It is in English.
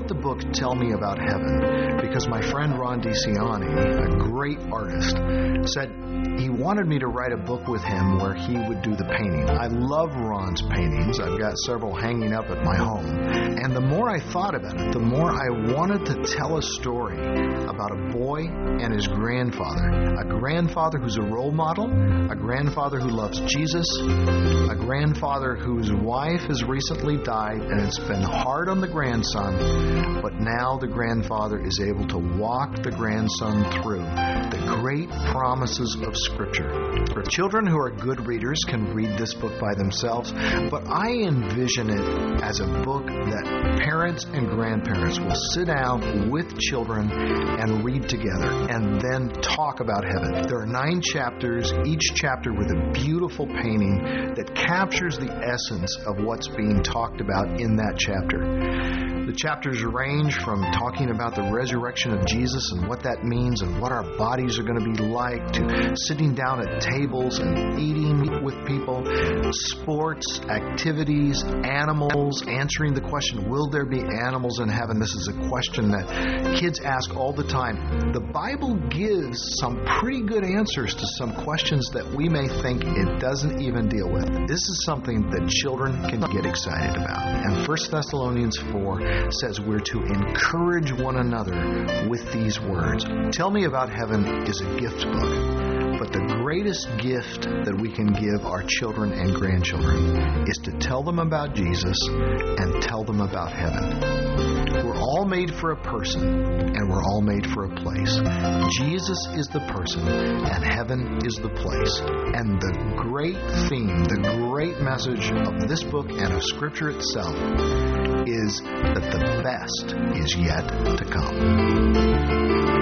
wrote the book Tell Me About Heaven because my friend Ron DiCiani, a great artist, said he wanted me to write a book with him where he would do the painting. I love Ron's paintings. I've got several hanging up at my home. And the more I thought about it, the more I wanted to tell a story about a boy and his grandfather. A grandfather who's a role model, a grandfather who loves Jesus, a grandfather whose wife has recently died, and it's been hard on the grandson, but now the grandfather is able to walk the grandson through the great promises of Scripture. For children who are good readers can read this book by themselves, but I envision it as a book that parents and grandparents will sit down with children and read together and then talk about heaven. There are 9 chapters, each chapter with a beautiful painting that captures the essence of what's being talked about in that chapter. The chapters range from talking about the resurrection of Jesus and what that means and what our bodies are going to be like, to sitting down at tables and eating with people, sports, activities, animals, answering the question, will there be animals in heaven? This is a question that kids ask all the time. The Bible gives some pretty good answers to some questions that we may think it doesn't even deal with. This is something that children can get excited about. And 1 Thessalonians 4 says we're to encourage one another with these words. Tell Me About Heaven is a gift book, but the greatest gift that we can give our children and grandchildren is to tell them about Jesus and tell them about heaven. We're all made for a person, and we're all made for a place. Jesus is the person, and heaven is the place. And the great theme, the great message of this book and of Scripture itself is that the best is yet to come.